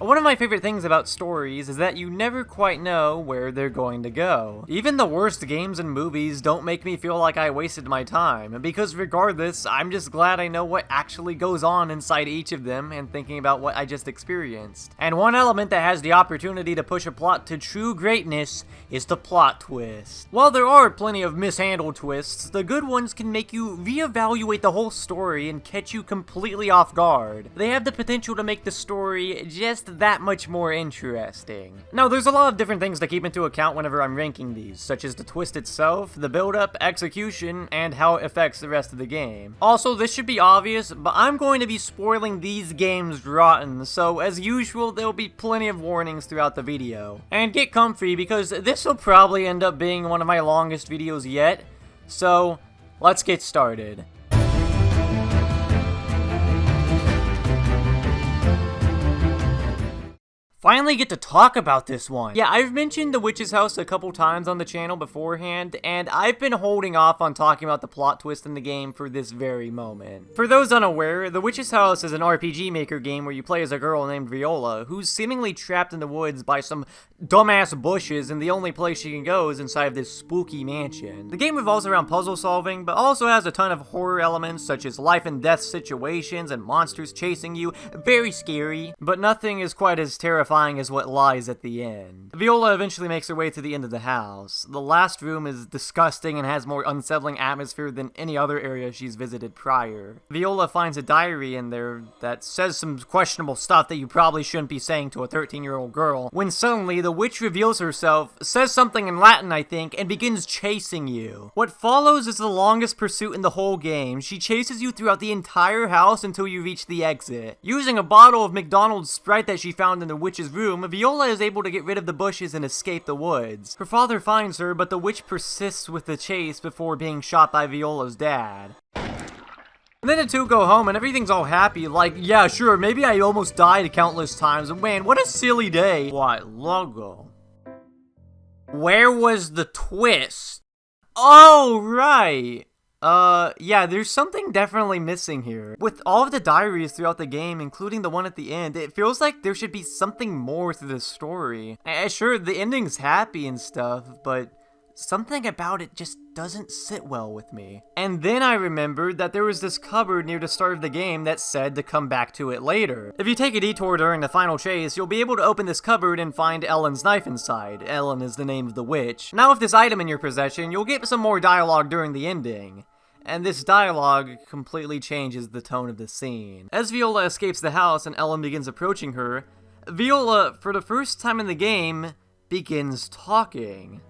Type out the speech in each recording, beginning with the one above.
One of my favorite things about stories is that you never quite know where they're going to go. Even the worst games and movies don't make me feel like I wasted my time, because regardless, I'm just glad I know what actually goes on inside each of them and thinking about what I just experienced. And one element that has the opportunity to push a plot to true greatness is the plot twist. While there are plenty of mishandled twists, the good ones can make you reevaluate the whole story and catch you completely off guard. They have the potential to make the story just that much more interesting. Now, there's a lot of different things to keep into account whenever I'm ranking these, such as the twist itself, the build-up, execution, and how it affects the rest of the game. Also, this should be obvious, but I'm going to be spoiling these games rotten, so as usual, there'll be plenty of warnings throughout the video. And get comfy, because this will probably end up being one of my longest videos yet, so let's get started. Finally get to talk about this one. Yeah, I've mentioned The Witch's House a couple times on the channel beforehand, and I've been holding off on talking about the plot twist in the game for this very moment. For those unaware, The Witch's House is an RPG Maker game where you play as a girl named Viola, who's seemingly trapped in the woods by some dumbass bushes, and the only place she can go is inside of this spooky mansion. The game revolves around puzzle solving, but also has a ton of horror elements such as life and death situations and monsters chasing you. Very scary, but nothing is quite as terrifying as what lies at the end. Viola eventually makes her way to the end of the house. The last room is disgusting and has more unsettling atmosphere than any other area she's visited prior. Viola finds a diary in there that says some questionable stuff that you probably shouldn't be saying to a 13-year-old girl, when suddenly the witch reveals herself, says something in Latin I think, and begins chasing you. What follows is the longest pursuit in the whole game. She chases you throughout the entire house until you reach the exit. Using a bottle of McDonald's Sprite that she found in the witch's room, Viola is able to get rid of the bushes and escape the woods. Her father finds her, but the witch persists with the chase before being shot by Viola's dad. And then the two go home and everything's all happy, like, yeah, sure, maybe I almost died countless times, and man, what a silly day. What logo? Where was the twist? Oh, right. Yeah, there's something definitely missing here. With all of the diaries throughout the game, including the one at the end, it feels like there should be something more to the story. Sure, the ending's happy and stuff, but something about it just doesn't sit well with me. And then I remembered that there was this cupboard near the start of the game that said to come back to it later. If you take a detour during the final chase, you'll be able to open this cupboard and find Ellen's knife inside. Ellen is the name of the witch. Now with this item in your possession, you'll get some more dialogue during the ending. And this dialogue completely changes the tone of the scene. As Viola escapes the house and Ellen begins approaching her, Viola, for the first time in the game, begins talking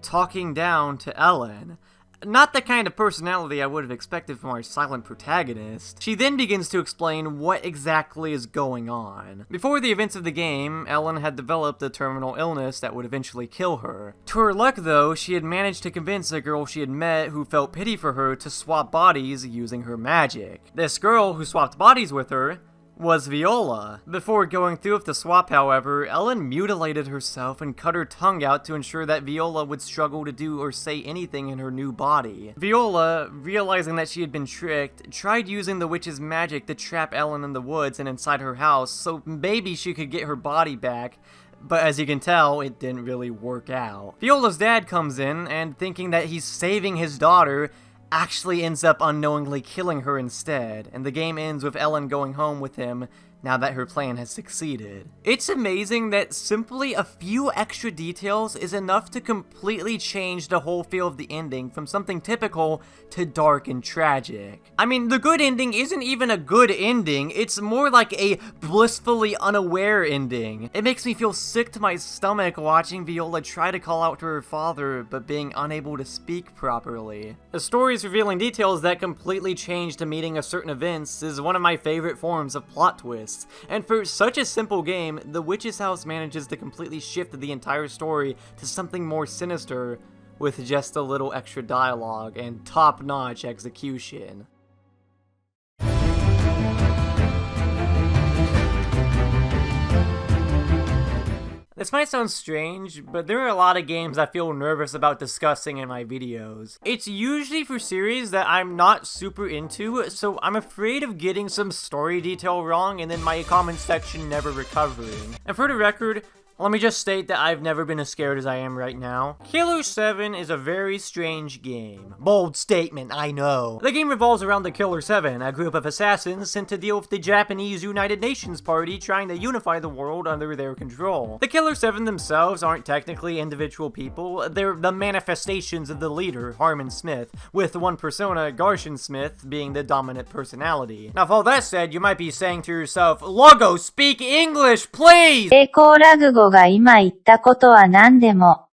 down to Ellen. Not the kind of personality I would have expected from our silent protagonist. She then begins to explain what exactly is going on. Before the events of the game, Ellen had developed a terminal illness that would eventually kill her. To her luck though, she had managed to convince a girl she had met who felt pity for her to swap bodies using her magic. This girl who swapped bodies with her was Viola. Before going through with the swap, however, Ellen mutilated herself and cut her tongue out to ensure that Viola would struggle to do or say anything in her new body. Viola, realizing that she had been tricked, tried using the witch's magic to trap Ellen in the woods and inside her house so maybe she could get her body back. But as you can tell, it didn't really work out. Viola's dad comes in and, thinking that he's saving his daughter, actually ends up unknowingly killing her instead, and the game ends with Ellen going home with him now that her plan has succeeded. It's amazing that simply a few extra details is enough to completely change the whole feel of the ending from something typical to dark and tragic. I mean, the good ending isn't even a good ending, it's more like a blissfully unaware ending. It makes me feel sick to my stomach watching Viola try to call out to her father, but being unable to speak properly. The story's revealing details that completely change the meaning of certain events is one of my favorite forms of plot twists. And for such a simple game, The Witch's House manages to completely shift the entire story to something more sinister with just a little extra dialogue and top-notch execution. This might sound strange, but there are a lot of games I feel nervous about discussing in my videos. It's usually for series that I'm not super into, so I'm afraid of getting some story detail wrong and then my comment section never recovering. And for the record, let me just state that I've never been as scared as I am right now. Killer 7 is a very strange game. Bold statement, I know. The game revolves around the Killer 7, a group of assassins sent to deal with the Japanese United Nations Party trying to unify the world under their control. The Killer 7 themselves aren't technically individual people, they're the manifestations of the leader, Harmon Smith, with one persona, Garson Smith, being the dominant personality. Now, with all that said, you might be saying to yourself, Logo, speak English, please! 栄光ラグ語が今言ったことは何でも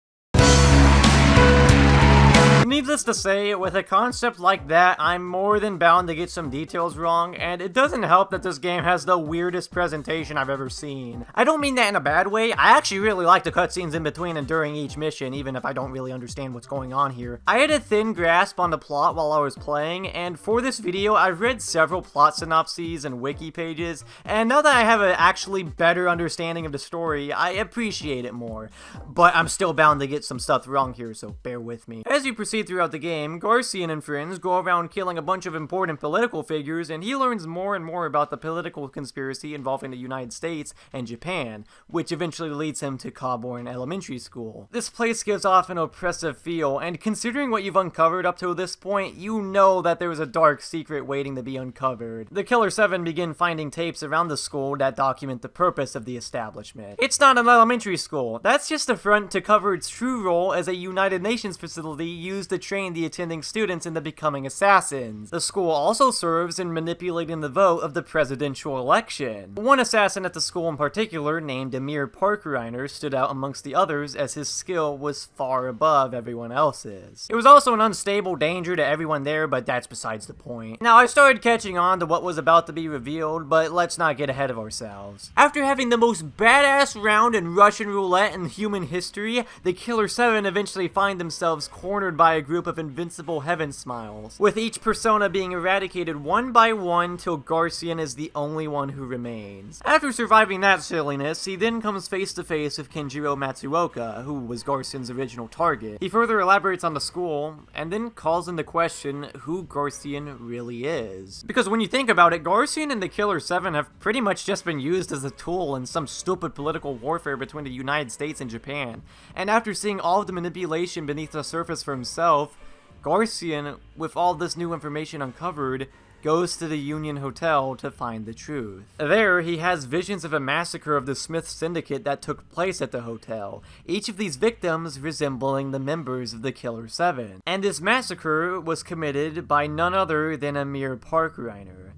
Needless to say, with a concept like that, I'm more than bound to get some details wrong, and it doesn't help that this game has the weirdest presentation I've ever seen. I don't mean that in a bad way, I actually really like the cutscenes in between and during each mission, even if I don't really understand what's going on here. I had a thin grasp on the plot while I was playing, and for this video, I've read several plot synopses and wiki pages, and now that I have an actually better understanding of the story, I appreciate it more. But I'm still bound to get some stuff wrong here, so bear with me. As you proceed throughout the game, Garcian and friends go around killing a bunch of important political figures, and he learns more and more about the political conspiracy involving the United States and Japan, which eventually leads him to Cawborn Elementary School. This place gives off an oppressive feel, and considering what you've uncovered up to this point, you know that there is a dark secret waiting to be uncovered. The Killer 7 begin finding tapes around the school that document the purpose of the establishment. It's not an elementary school, that's just a front to cover its true role as a United Nations facility used to train the attending students into becoming assassins. The school also serves in manipulating the vote of the presidential election. One assassin at the school in particular, named Amir Parkreiner, stood out amongst the others as his skill was far above everyone else's. It was also an unstable danger to everyone there, but that's besides the point. Now, I started catching on to what was about to be revealed, but let's not get ahead of ourselves. After having the most badass round in Russian roulette in human history, the Killer 7 eventually find themselves cornered by a group of invincible heaven smiles, with each persona being eradicated one by one till Garcian is the only one who remains. After surviving that silliness, he then comes face to face with Kenjiro Matsuoka, who was Garcian's original target. He further elaborates on the school, and then calls into question who Garcian really is. Because when you think about it, Garcian and the Killer 7 have pretty much just been used as a tool in some stupid political warfare between the United States and Japan, and after seeing all of the manipulation beneath the surface for himself, Garcian, with all this new information uncovered, goes to the Union Hotel to find the truth. There, he has visions of a massacre of the Smith Syndicate that took place at the hotel, each of these victims resembling the members of the Killer 7. And this massacre was committed by none other than Amir Parkreiner,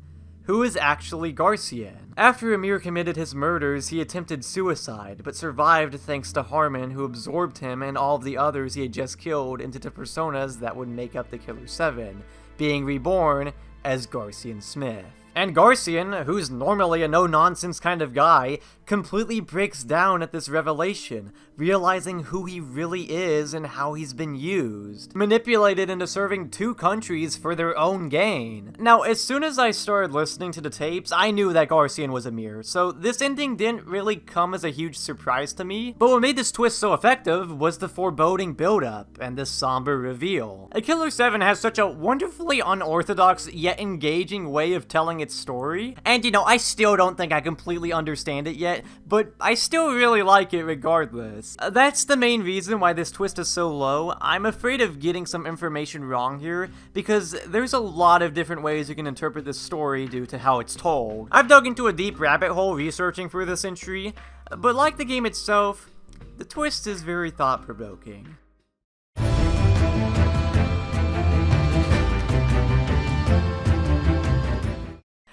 who is actually Garcian. After Amir committed his murders, he attempted suicide, but survived thanks to Harmon, who absorbed him and all of the others he had just killed into the personas that would make up the Killer 7, being reborn as Garcian Smith. And Garcian, who's normally a no-nonsense kind of guy, completely breaks down at this revelation, realizing who he really is and how he's been used, manipulated into serving two countries for their own gain. Now, as soon as I started listening to the tapes, I knew that Garcian was Amir, so this ending didn't really come as a huge surprise to me, but what made this twist so effective was the foreboding build-up and the somber reveal. A Killer 7 has such a wonderfully unorthodox yet engaging way of telling its story, and you know, I still don't think I completely understand it yet, but I still really like it regardless. That's the main reason why this twist is so low. I'm afraid of getting some information wrong here, because there's a lot of different ways you can interpret this story due to how it's told. I've dug into a deep rabbit hole researching for this entry, but like the game itself, the twist is very thought-provoking.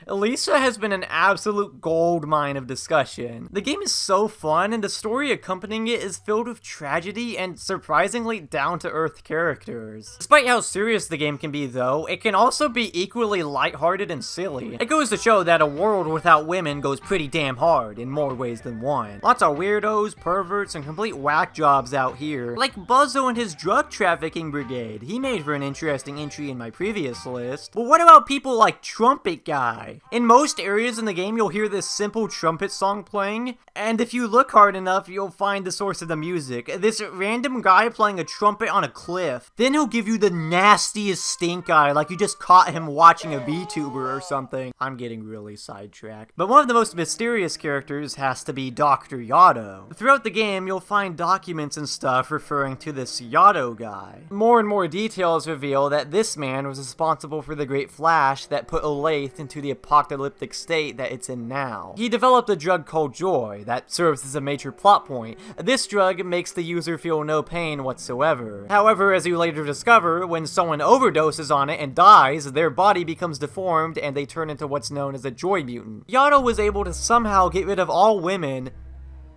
Elisa has been an absolute goldmine of discussion. The game is so fun, and the story accompanying it is filled with tragedy and surprisingly down-to-earth characters. Despite how serious the game can be though, it can also be equally lighthearted and silly. It goes to show that a world without women goes pretty damn hard in more ways than one. Lots of weirdos, perverts, and complete whack jobs out here, like Buzzo and his drug trafficking brigade. He made for an interesting entry in my previous list. But what about people like Trumpet Guy? guy. In most areas in the game, you'll hear this simple trumpet song playing, and if you look hard enough, you'll find the source of the music. This random guy playing a trumpet on a cliff. Then he'll give you the nastiest stink eye, like you just caught him watching a VTuber or something. I'm getting really sidetracked. But one of the most mysterious characters has to be Dr. Yato. Throughout the game, you'll find documents and stuff referring to this Yato guy. More and more details reveal that this man was responsible for the Great Flash that put Olathe into the apocalyptic state that it's in now. He developed a drug called Joy that serves as a major plot point. This drug makes the user feel no pain whatsoever. However, as you later discover, when someone overdoses on it and dies, their body becomes deformed and they turn into what's known as a Joy mutant. Yato was able to somehow get rid of all women,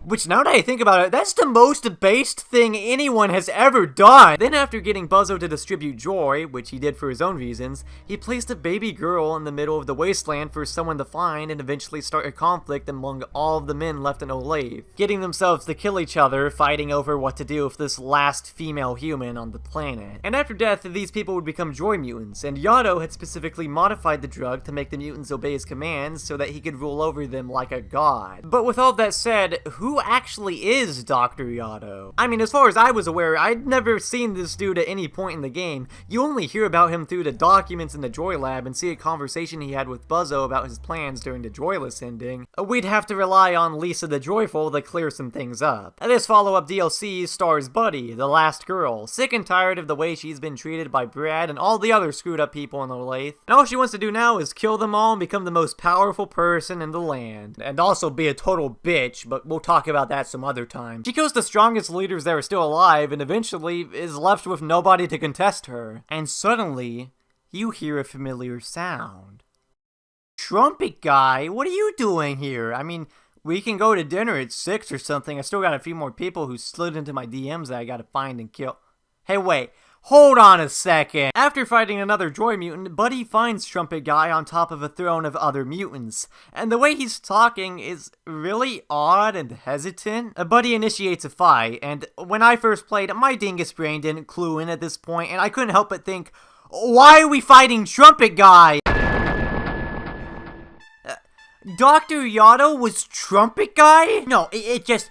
which, now that I think about it, that's the most debased thing anyone has ever done. Then after getting Buzzo to distribute Joy, which he did for his own reasons, he placed a baby girl in the middle of the wasteland for someone to find and eventually start a conflict among all of the men left in Olathe, getting themselves to kill each other, fighting over what to do with this last female human on the planet. And after death, these people would become Joy mutants, and Yato had specifically modified the drug to make the mutants obey his commands so that he could rule over them like a god. But with all that said, who actually is Dr. Yato? I mean, as far as I was aware, I'd never seen this dude at any point in the game. You only hear about him through the documents in the Joy Lab and see a conversation he had with Buzzo about his plans during the Joyless ending. We'd have to rely on Lisa the Joyful to clear some things up. This follow-up DLC stars Buddy, the last girl, sick and tired of the way she's been treated by Brad and all the other screwed up people in Olathe. And all she wants to do now is kill them all and become the most powerful person in the land. And also be a total bitch, but we'll talk about that some other time. She kills the strongest leaders that are still alive and eventually is left with nobody to contest her. And suddenly, you hear a familiar sound. Trumpet guy, what are you doing here? I mean, we can go to dinner at 6 or something. I still got a few more people who slid into my DMs that I gotta find and kill. Hey, wait. Hold on a second. After fighting another Joy mutant, Buddy finds Trumpet Guy on top of a throne of other mutants, and the way he's talking is really odd and hesitant. Buddy initiates a fight, and when I first played, my dingus brain didn't clue in at this point, and I couldn't help but think, why are we fighting Trumpet Guy? Dr. Yato was Trumpet Guy? No, this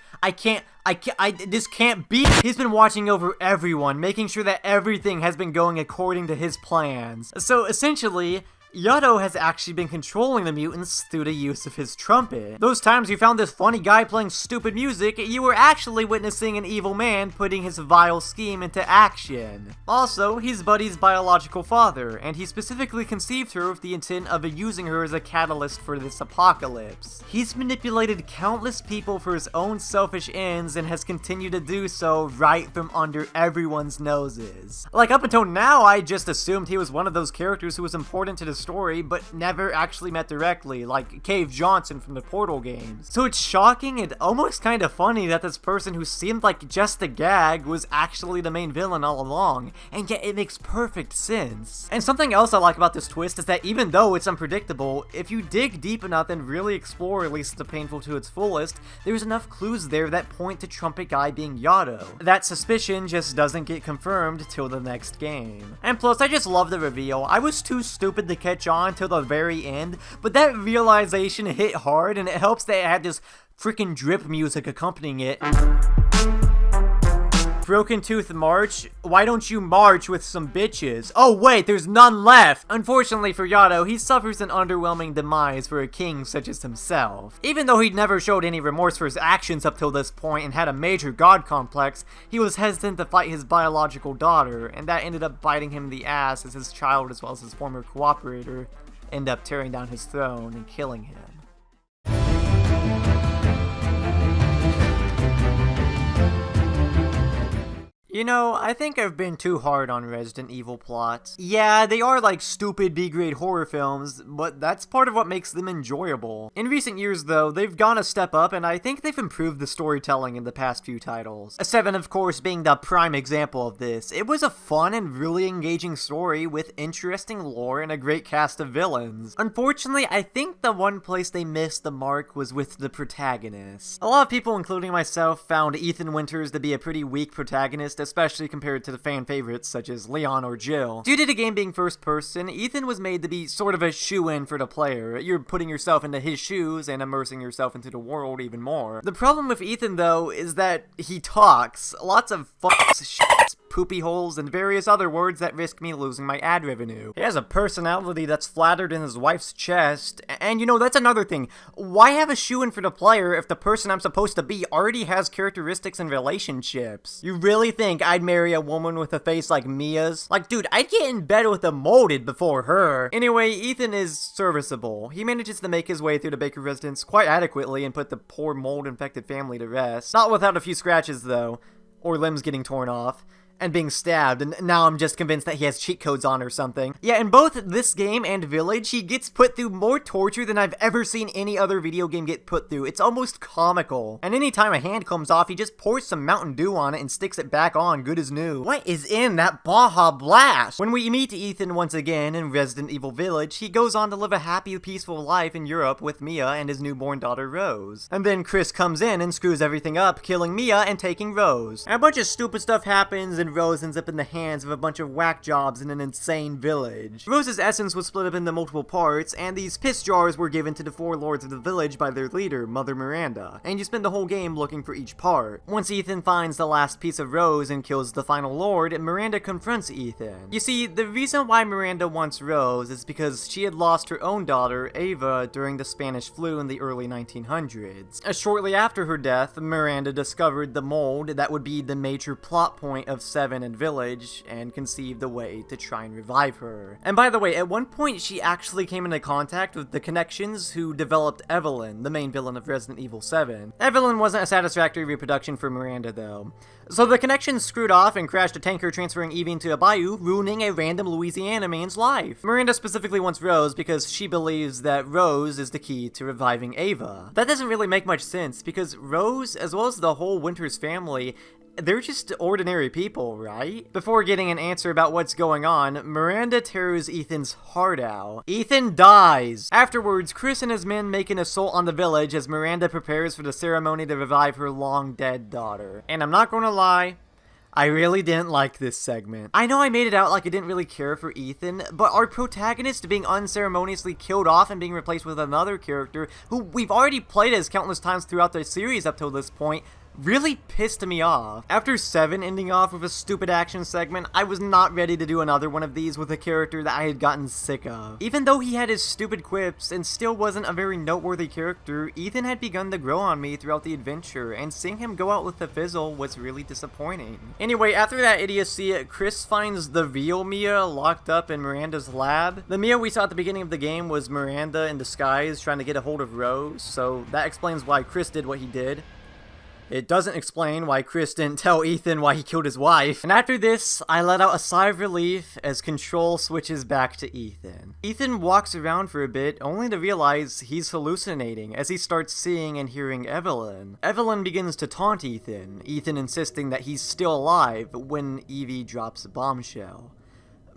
can't be. He's been watching over everyone, making sure that everything has been going according to his plans. So essentially, Yato has actually been controlling the mutants through the use of his trumpet. Those times you found this funny guy playing stupid music, you were actually witnessing an evil man putting his vile scheme into action. Also, he's Buddy's biological father, and he specifically conceived her with the intent of using her as a catalyst for this apocalypse. He's manipulated countless people for his own selfish ends and has continued to do so right from under everyone's noses. Like, up until now, I just assumed he was one of those characters who was important to the story, but never actually met directly, like Cave Johnson from the Portal games. So it's shocking and almost kind of funny that this person who seemed like just a gag was actually the main villain all along, and yet it makes perfect sense. And something else I like about this twist is that even though it's unpredictable, if you dig deep enough and really explore at least the painful to its fullest, there's enough clues there that point to Trumpet Guy being Yato. That suspicion just doesn't get confirmed till the next game. And plus, I just love the reveal. I was too stupid to catch on till the very end, but that realization hit hard, and it helps that it had this freaking drip music accompanying it. Broken Tooth March? Why don't you march with some bitches? Oh wait, there's none left! Unfortunately for Yato, he suffers an underwhelming demise for a king such as himself. Even though he'd never showed any remorse for his actions up till this point and had a major god complex, he was hesitant to fight his biological daughter, and that ended up biting him in the ass as his child as well as his former cooperator end up tearing down his throne and killing him. You know, I think I've been too hard on Resident Evil plots. Yeah, they are like stupid B-grade horror films, but that's part of what makes them enjoyable. In recent years though, they've gone a step up and I think they've improved the storytelling in the past few titles. 7 of course being the prime example of this. It was a fun and really engaging story with interesting lore and a great cast of villains. Unfortunately, I think the one place they missed the mark was with the protagonist. A lot of people, including myself, found Ethan Winters to be a pretty weak protagonist especially compared to the fan favorites such as Leon or Jill. Due to the game being first person, Ethan was made to be sort of a shoe-in for the player. You're putting yourself into his shoes and immersing yourself into the world even more. The problem with Ethan, though, is that he talks. Lots of fucks, shits, poopy holes, and various other words that risk me losing my ad revenue. He has a personality that's flattered in his wife's chest, and you know, that's another thing. Why have a shoe-in for the player if the person I'm supposed to be already has characteristics and relationships? You really think I'd marry a woman with a face like Mia's? Like, dude, I'd get in bed with a molded before her. Anyway, Ethan is serviceable. He manages to make his way through the Baker residence quite adequately and put the poor mold-infected family to rest. Not without a few scratches, though, or limbs getting torn off, and being stabbed, and now I'm just convinced that he has cheat codes on or something. Yeah, in both this game and Village, he gets put through more torture than I've ever seen any other video game get put through. It's almost comical. And anytime a hand comes off, he just pours some Mountain Dew on it and sticks it back on good as new. What is in that Baja Blast? When we meet Ethan once again in Resident Evil Village, he goes on to live a happy, peaceful life in Europe with Mia and his newborn daughter Rose. And then Chris comes in and screws everything up, killing Mia and taking Rose. And a bunch of stupid stuff happens, and Rose ends up in the hands of a bunch of whack jobs in an insane village. Rose's essence was split up into multiple parts, and these piss jars were given to the 4 lords of the village by their leader, Mother Miranda. And you spend the whole game looking for each part. Once Ethan finds the last piece of Rose and kills the final lord, Miranda confronts Ethan. You see, the reason why Miranda wants Rose is because she had lost her own daughter, Ava, during the Spanish flu in the early 1900s. Shortly after her death, Miranda discovered the mold that would be the major plot point of 7 and Village, and conceived a way to try and revive her. And by the way, at one point she actually came into contact with the Connections who developed Evelyn, the main villain of Resident Evil 7. Evelyn wasn't a satisfactory reproduction for Miranda though. So the Connections screwed off and crashed a tanker transferring Evie into a bayou, ruining a random Louisiana man's life. Miranda specifically wants Rose because she believes that Rose is the key to reviving Ava. That doesn't really make much sense because Rose, as well as the whole Winters family, they're just ordinary people, right? Before getting an answer about what's going on, Miranda tears Ethan's heart out. Ethan dies! Afterwards, Chris and his men make an assault on the village as Miranda prepares for the ceremony to revive her long-dead daughter. And I'm not gonna lie, I really didn't like this segment. I know I made it out like I didn't really care for Ethan, but our protagonist being unceremoniously killed off and being replaced with another character who we've already played as countless times throughout the series up till this point really pissed me off. After 7 ending off with a stupid action segment, I was not ready to do another one of these with a character that I had gotten sick of. Even though he had his stupid quips and still wasn't a very noteworthy character, Ethan had begun to grow on me throughout the adventure, and seeing him go out with a fizzle was really disappointing. Anyway, after that idiocy, Chris finds the real Mia locked up in Miranda's lab. The Mia we saw at the beginning of the game was Miranda in disguise trying to get a hold of Rose, so that explains why Chris did what he did. It doesn't explain why Chris didn't tell Ethan why he killed his wife. And after this, I let out a sigh of relief as control switches back to Ethan. Ethan walks around for a bit, only to realize he's hallucinating as he starts seeing and hearing Evelyn. Evelyn begins to taunt Ethan, Ethan insisting that he's still alive when Evie drops a bombshell.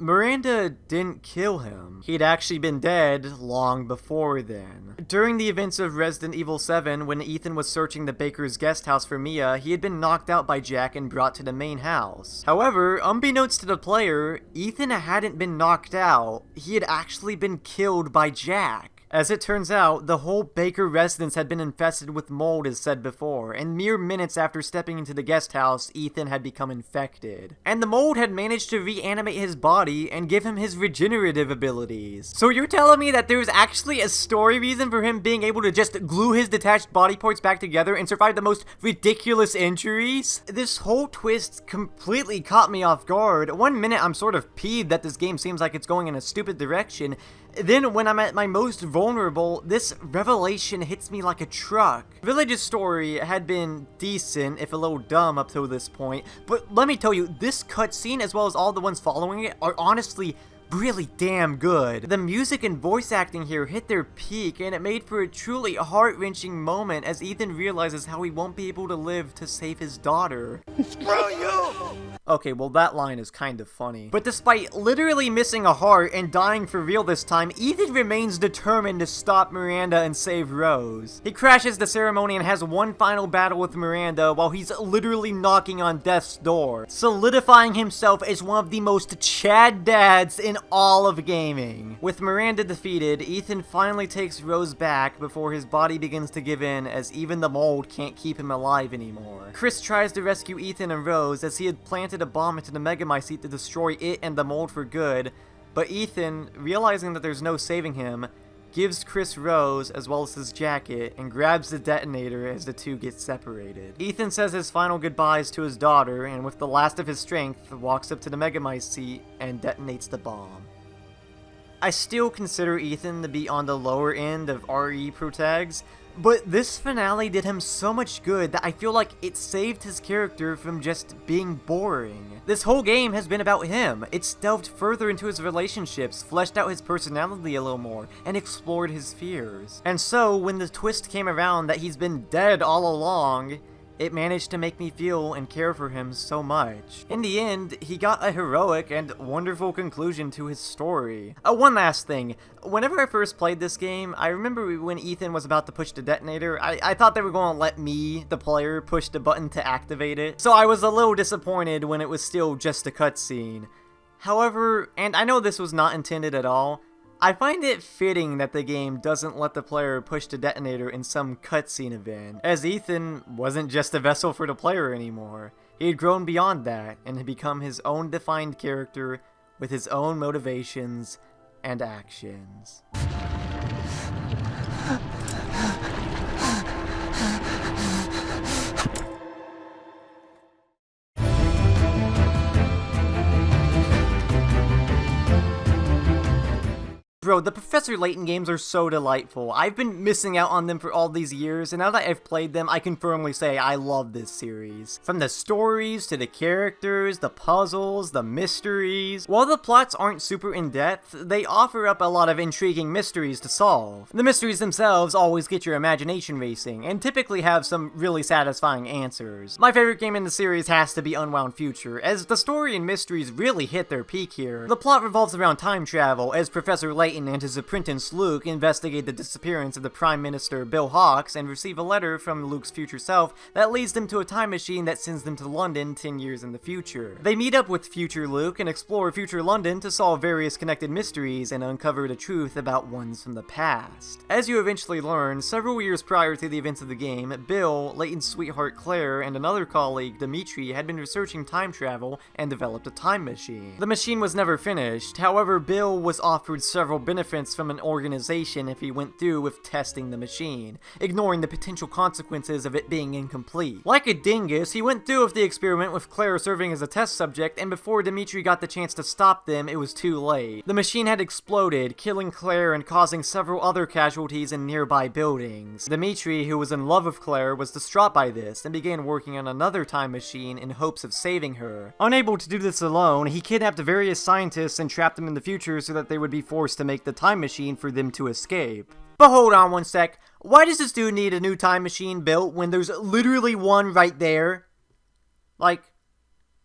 Miranda didn't kill him. He'd actually been dead long before then. During the events of Resident Evil 7, when Ethan was searching the Baker's guest house for Mia, he had been knocked out by Jack and brought to the main house. However, unbeknownst to the player, Ethan hadn't been knocked out. He had actually been killed by Jack. As it turns out, the whole Baker residence had been infested with mold as said before, and mere minutes after stepping into the guest house, Ethan had become infected. And the mold had managed to reanimate his body and give him his regenerative abilities. So you're telling me that there's actually a story reason for him being able to just glue his detached body parts back together and survive the most ridiculous injuries? This whole twist completely caught me off guard. One minute I'm sort of peeved that this game seems like it's going in a stupid direction. Then, when I'm at my most vulnerable, this revelation hits me like a truck. Village's story had been decent, if a little dumb up to this point, but let me tell you, this cutscene, as well as all the ones following it, are honestly really damn good. The music and voice acting here hit their peak, and it made for a truly heart-wrenching moment as Ethan realizes how he won't be able to live to save his daughter. Screw you! Okay, well that line is kind of funny. But despite literally missing a heart and dying for real this time, Ethan remains determined to stop Miranda and save Rose. He crashes the ceremony and has one final battle with Miranda while he's literally knocking on death's door, solidifying himself as one of the most Chad dads in all of gaming. With Miranda defeated, Ethan finally takes Rose back before his body begins to give in as even the mold can't keep him alive anymore. Chris tries to rescue Ethan and Rose as he had planted a bomb into the Megamycete to destroy it and the mold for good, but Ethan, realizing that there's no saving him, gives Chris Rose as well as his jacket and grabs the detonator as the two get separated. Ethan says his final goodbyes to his daughter and with the last of his strength walks up to the Megamycete and detonates the bomb. I still consider Ethan to be on the lower end of RE protags, but this finale did him so much good that I feel like it saved his character from just being boring. This whole game has been about him. It's delved further into his relationships, fleshed out his personality a little more, and explored his fears. And so, when the twist came around that he's been dead all along, it managed to make me feel and care for him so much. In the end, he got a heroic and wonderful conclusion to his story. One last thing. Whenever I first played this game, I remember when Ethan was about to push the detonator, I thought they were going to let me, the player, push the button to activate it. So I was a little disappointed when it was still just a cutscene. However, and I know this was not intended at all, I find it fitting that the game doesn't let the player push the detonator in some cutscene event, as Ethan wasn't just a vessel for the player anymore. He had grown beyond that, and had become his own defined character with his own motivations and actions. Bro, the Professor Layton games are so delightful. I've been missing out on them for all these years, and now that I've played them, I can firmly say I love this series. From the stories, to the characters, the puzzles, the mysteries. While the plots aren't super in-depth, they offer up a lot of intriguing mysteries to solve. The mysteries themselves always get your imagination racing, and typically have some really satisfying answers. My favorite game in the series has to be Unwound Future, as the story and mysteries really hit their peak here. The plot revolves around time travel, as Professor Layton and his apprentice Luke investigate the disappearance of the Prime Minister Bill Hawks and receive a letter from Luke's future self that leads them to a time machine that sends them to London 10 years in the future. They meet up with future Luke and explore future London to solve various connected mysteries and uncover the truth about ones from the past. As you eventually learn, several years prior to the events of the game, Bill, Layton's sweetheart Claire, and another colleague, Dimitri, had been researching time travel and developed a time machine. The machine was never finished, however Bill was offered several benefits from an organization if he went through with testing the machine, ignoring the potential consequences of it being incomplete. Like a dingus, he went through with the experiment with Claire serving as a test subject, and before Dimitri got the chance to stop them, it was too late. The machine had exploded, killing Claire and causing several other casualties in nearby buildings. Dimitri, who was in love with Claire, was distraught by this, and began working on another time machine in hopes of saving her. Unable to do this alone, he kidnapped various scientists and trapped them in the future so that they would be forced to make the time machine for them to escape. But hold on one sec, why does this dude need a new time machine built when there's literally one right there? Like,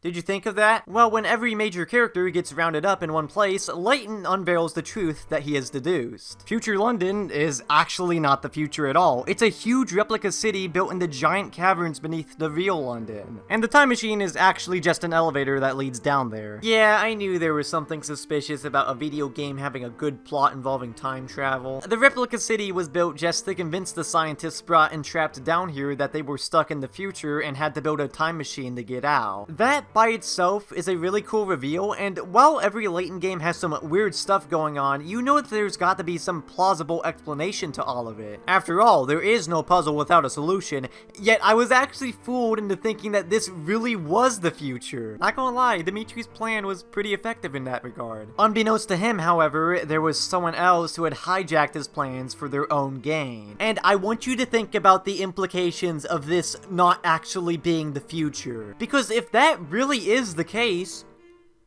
did you think of that? Well, when every major character gets rounded up in one place, Layton unveils the truth that he has deduced. Future London is actually not the future at all. It's a huge replica city built in the giant caverns beneath the real London. And the time machine is actually just an elevator that leads down there. Yeah, I knew there was something suspicious about a video game having a good plot involving time travel. The replica city was built just to convince the scientists brought and trapped down here that they were stuck in the future and had to build a time machine to get out. That by itself is a really cool reveal, and while every Layton game has some weird stuff going on, you know that there's got to be some plausible explanation to all of it. After all, there is no puzzle without a solution, yet I was actually fooled into thinking that this really was the future. Not gonna lie, Dimitri's plan was pretty effective in that regard. Unbeknownst to him, however, there was someone else who had hijacked his plans for their own gain. And I want you to think about the implications of this not actually being the future. Because if that really is the case,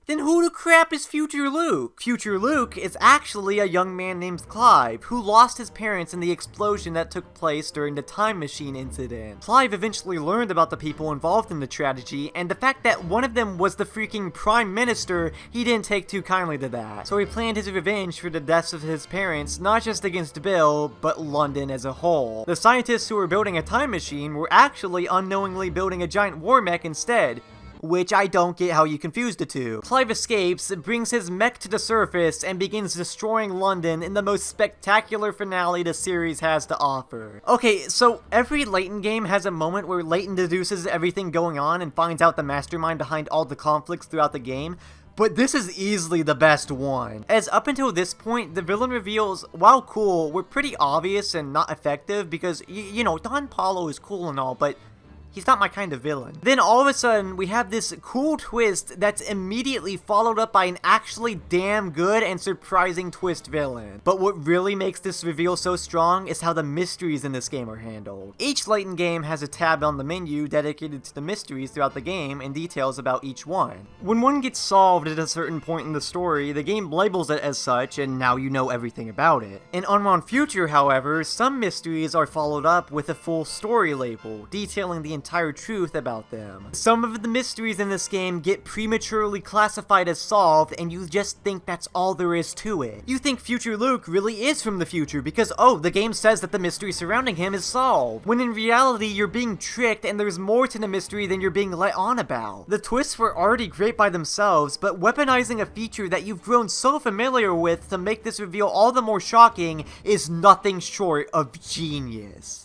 Then who the crap is Future Luke? Future Luke is actually a young man named Clive, who lost his parents in the explosion that took place during the time machine incident. Clive eventually learned about the people involved in the tragedy, and the fact that one of them was the freaking Prime Minister, he didn't take too kindly to that. So he planned his revenge for the deaths of his parents, not just against Bill, but London as a whole. The scientists who were building a time machine were actually unknowingly building a giant war mech instead, which I don't get how you confused the two. Clive escapes, brings his mech to the surface, and begins destroying London in the most spectacular finale the series has to offer. Okay, so every Layton game has a moment where Layton deduces everything going on and finds out the mastermind behind all the conflicts throughout the game, but this is easily the best one, as up until this point, the villain reveals, while cool, were pretty obvious and not effective because, you know, Don Paulo is cool and all, but he's not my kind of villain. Then all of a sudden, we have this cool twist that's immediately followed up by an actually damn good and surprising twist villain. But what really makes this reveal so strong is how the mysteries in this game are handled. Each Layton game has a tab on the menu dedicated to the mysteries throughout the game and details about each one. When one gets solved at a certain point in the story, the game labels it as such, and now you know everything about it. In Unwound Future, however, some mysteries are followed up with a full story label, detailing the entire truth about them. Some of the mysteries in this game get prematurely classified as solved, and you just think that's all there is to it. You think Future Luke really is from the future because, oh, the game says that the mystery surrounding him is solved, when in reality you're being tricked and there's more to the mystery than you're being let on about. The twists were already great by themselves, but weaponizing a feature that you've grown so familiar with to make this reveal all the more shocking is nothing short of genius.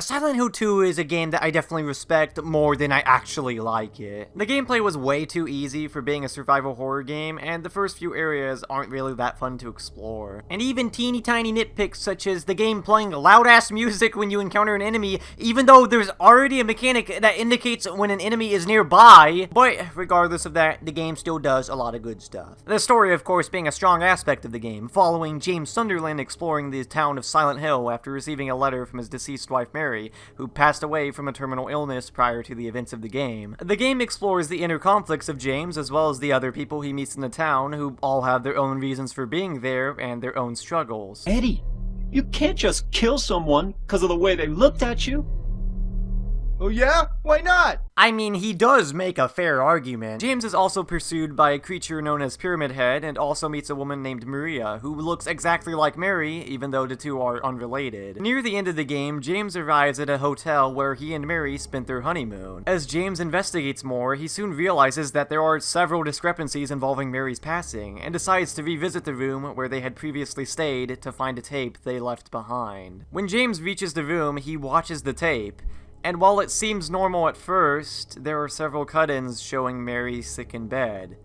Silent Hill 2 is a game that I definitely respect more than I actually like it. The gameplay was way too easy for being a survival horror game, and the first few areas aren't really that fun to explore. And even teeny tiny nitpicks such as the game playing loud-ass music when you encounter an enemy, even though there's already a mechanic that indicates when an enemy is nearby. But regardless of that, the game still does a lot of good stuff. The story, of course, being a strong aspect of the game, following James Sunderland exploring the town of Silent Hill after receiving a letter from his deceased wife Mary, who passed away from a terminal illness prior to the events of the game. The game explores the inner conflicts of James as well as the other people he meets in the town, who all have their own reasons for being there and their own struggles. Eddie, you can't just kill someone because of the way they looked at you. Oh yeah? Why not? I mean, he does make a fair argument. James is also pursued by a creature known as Pyramid Head, and also meets a woman named Maria, who looks exactly like Mary, even though the two are unrelated. Near the end of the game, James arrives at a hotel where he and Mary spent their honeymoon. As James investigates more, he soon realizes that there are several discrepancies involving Mary's passing, and decides to revisit the room where they had previously stayed to find a tape they left behind. When James reaches the room, he watches the tape, and while it seems normal at first, there are several cut-ins showing Mary sick in bed,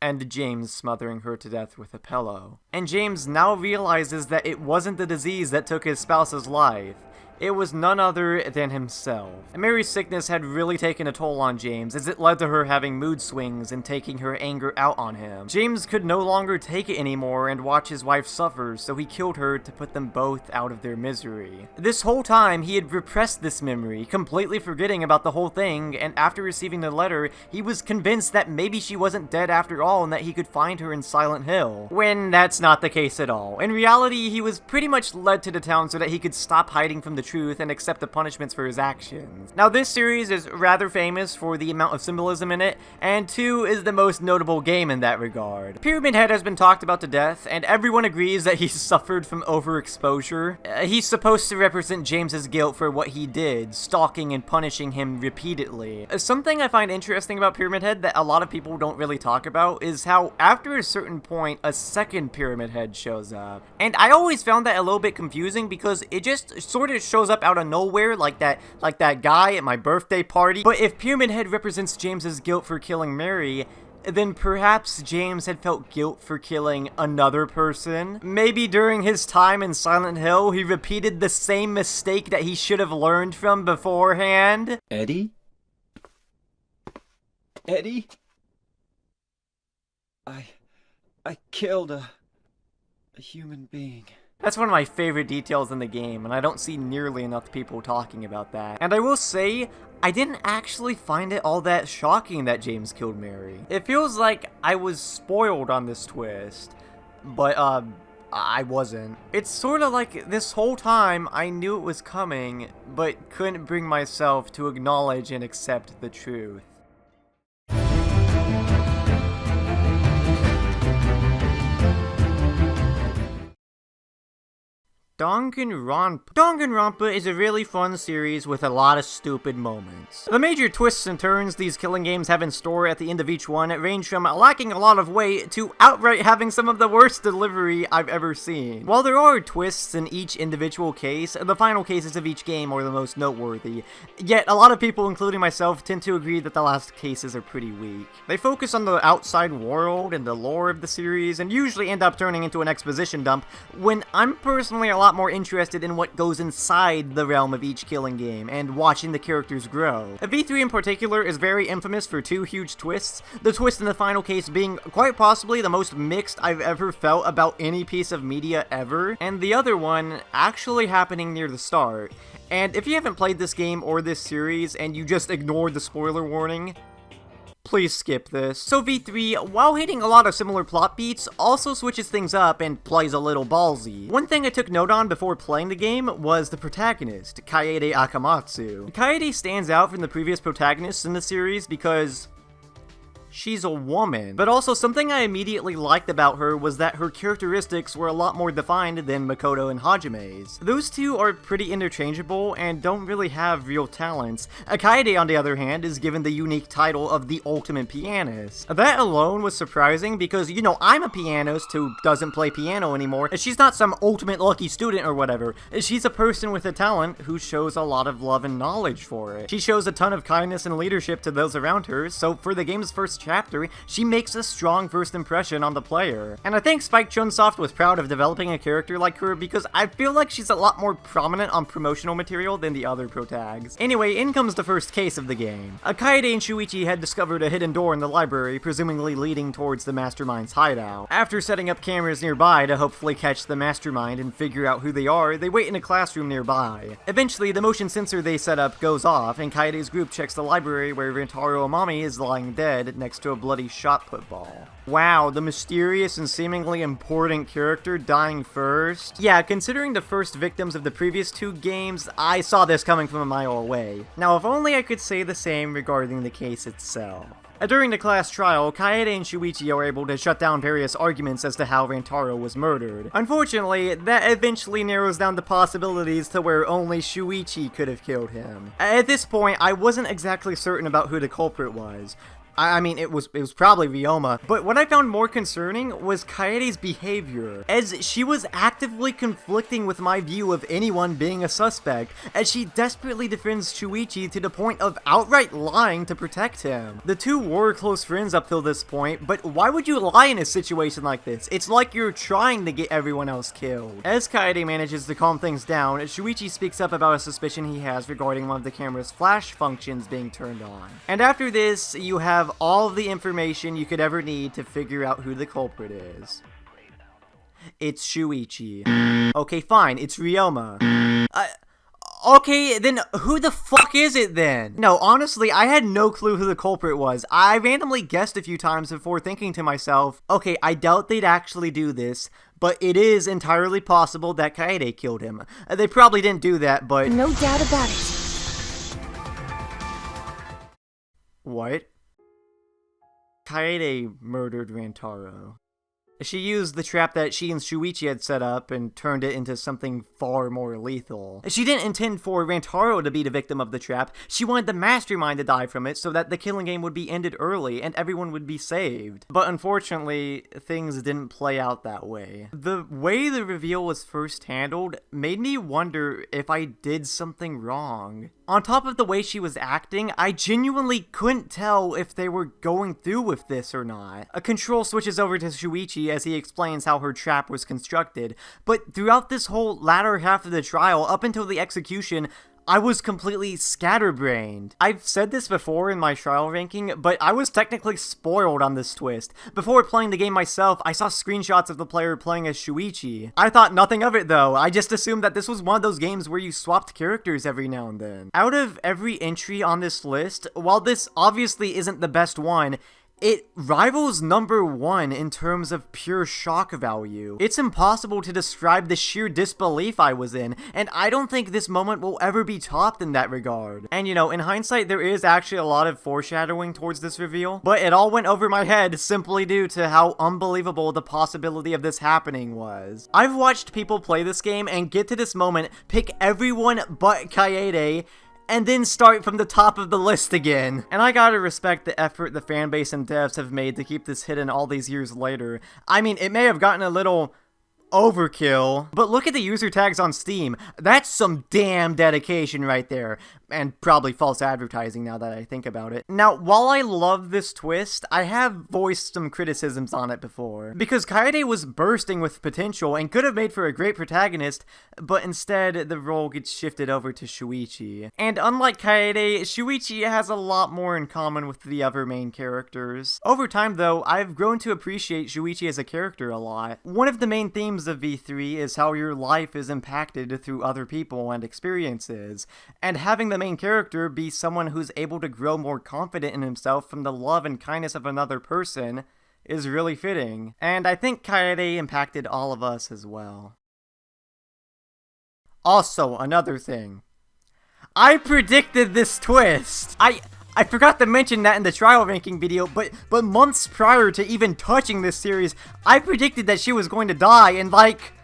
and James smothering her to death with a pillow. And James now realizes that it wasn't the disease that took his spouse's life. It was none other than himself. And Mary's sickness had really taken a toll on James, as it led to her having mood swings and taking her anger out on him. James could no longer take it anymore and watch his wife suffer, so he killed her to put them both out of their misery. This whole time, he had repressed this memory, completely forgetting about the whole thing, and after receiving the letter, he was convinced that maybe she wasn't dead after all and that he could find her in Silent Hill. When that's not the case at all. In reality, he was pretty much led to the town so that he could stop hiding from the truth and accept the punishments for his actions. Now, this series is rather famous for the amount of symbolism in it, and 2 is the most notable game in that regard. Pyramid Head has been talked about to death, and everyone agrees that he suffered from overexposure. He's supposed to represent James's guilt for what he did, stalking and punishing him repeatedly. Something I find interesting about Pyramid Head that a lot of people don't really talk about is how, after a certain point, a second Pyramid Head shows up. And I always found that a little bit confusing because it just sort of shows up out of nowhere like that guy at my birthday party. But if Pyramid Head represents James's guilt for killing Mary, then perhaps James had felt guilt for killing another person. Maybe during his time in Silent Hill, he repeated the same mistake that he should have learned from beforehand. Eddie? Eddie? I killed a human being. That's one of my favorite details in the game, and I don't see nearly enough people talking about that. And I will say, I didn't actually find it all that shocking that James killed Mary. It feels like I was spoiled on this twist, but I wasn't. It's sort of like this whole time I knew it was coming, but couldn't bring myself to acknowledge and accept the truth. Danganronpa is a really fun series with a lot of stupid moments. The major twists and turns these killing games have in store at the end of each one range from lacking a lot of weight to outright having some of the worst delivery I've ever seen. While there are twists in each individual case, the final cases of each game are the most noteworthy, yet a lot of people, including myself, tend to agree that the last cases are pretty weak. They focus on the outside world and the lore of the series, and usually end up turning into an exposition dump, when I'm personally a lot more interested in what goes inside the realm of each killing game, and watching the characters grow. V3 in particular is very infamous for two huge twists, the twist in the final case being quite possibly the most mixed I've ever felt about any piece of media ever, and the other one actually happening near the start. And if you haven't played this game or this series, and you just ignored the spoiler warning, please skip this. So V3, while hitting a lot of similar plot beats, also switches things up and plays a little ballsy. One thing I took note on before playing the game was the protagonist, Kaede Akamatsu. Kaede stands out from the previous protagonists in the series because she's a woman. But also, something I immediately liked about her was that her characteristics were a lot more defined than Makoto and Hajime's. Those two are pretty interchangeable and don't really have real talents. Kaede, on the other hand, is given the unique title of the ultimate pianist. That alone was surprising because, you know, I'm a pianist who doesn't play piano anymore, and she's not some ultimate lucky student or whatever. She's a person with a talent who shows a lot of love and knowledge for it. She shows a ton of kindness and leadership to those around her, so for the game's first chapter, she makes a strong first impression on the player. And I think Spike Chunsoft was proud of developing a character like her because I feel like she's a lot more prominent on promotional material than the other protags. Anyway, in comes the first case of the game. Kaede and Shuichi had discovered a hidden door in the library, presumably leading towards the Mastermind's hideout. After setting up cameras nearby to hopefully catch the Mastermind and figure out who they are, they wait in a classroom nearby. Eventually, the motion sensor they set up goes off, and Kaede's group checks the library where Rentaro Amami is lying dead next to a bloody shot put ball. Wow, the mysterious and seemingly important character dying first? Yeah, considering the first victims of the previous two games, I saw this coming from a mile away. Now, if only I could say the same regarding the case itself. During the class trial, Kaede and Shuichi are able to shut down various arguments as to how Rantaro was murdered. Unfortunately, that eventually narrows down the possibilities to where only Shuichi could have killed him. At this point, I wasn't exactly certain about who the culprit was. I mean, it was probably Ryoma, but what I found more concerning was Kaede's behavior, as she was actively conflicting with my view of anyone being a suspect, as she desperately defends Shuichi to the point of outright lying to protect him. The two were close friends up till this point, but why would you lie in a situation like this? It's like you're trying to get everyone else killed. As Kaede manages to calm things down, Shuichi speaks up about a suspicion he has regarding one of the camera's flash functions being turned on. And after this, you have all of the information you could ever need to figure out who the culprit is. It's Shuichi. Okay, fine, it's Ryoma. Okay, then who the fuck is it then? No, honestly, I had no clue who the culprit was. I randomly guessed a few times before thinking to myself, okay, I doubt they'd actually do this, but it is entirely possible that Kaede killed him. They probably didn't do that, but... No doubt about it. What? Kaede murdered Rantaro. She used the trap that she and Shuichi had set up and turned it into something far more lethal. She didn't intend for Rantaro to be the victim of the trap. She wanted the Mastermind to die from it so that the killing game would be ended early and everyone would be saved. But unfortunately, things didn't play out that way. The way the reveal was first handled made me wonder if I did something wrong. On top of the way she was acting, I genuinely couldn't tell if they were going through with this or not. A control switches over to Shuichi as he explains how her trap was constructed, but throughout this whole latter half of the trial, up until the execution, I was completely scatterbrained. I've said this before in my trial ranking, but I was technically spoiled on this twist. Before playing the game myself, I saw screenshots of the player playing as Shuichi. I thought nothing of it though, I just assumed that this was one of those games where you swapped characters every now and then. Out of every entry on this list, while this obviously isn't the best one, it rivals number 1 in terms of pure shock value. It's impossible to describe the sheer disbelief I was in, and I don't think this moment will ever be topped in that regard. And you know, in hindsight, there is actually a lot of foreshadowing towards this reveal, but it all went over my head simply due to how unbelievable the possibility of this happening was. I've watched people play this game and get to this moment, pick everyone but Kaede, and then start from the top of the list again. And I gotta respect the effort the fanbase and devs have made to keep this hidden all these years later. I mean, it may have gotten a little overkill, but look at the user tags on Steam. That's some damn dedication right there. And probably false advertising now that I think about it. Now, while I love this twist, I have voiced some criticisms on it before. Because Kaede was bursting with potential and could have made for a great protagonist, but instead the role gets shifted over to Shuichi. And unlike Kaede, Shuichi has a lot more in common with the other main characters. Over time though, I've grown to appreciate Shuichi as a character a lot. One of the main themes of V3 is how your life is impacted through other people and experiences, and having the main character be someone who's able to grow more confident in himself from the love and kindness of another person is really fitting, and I think Kaede impacted all of us as well. Also, another thing. I predicted this twist! I forgot to mention that in the trial ranking video, but months prior to even touching this series, I predicted that she was going to die, and like...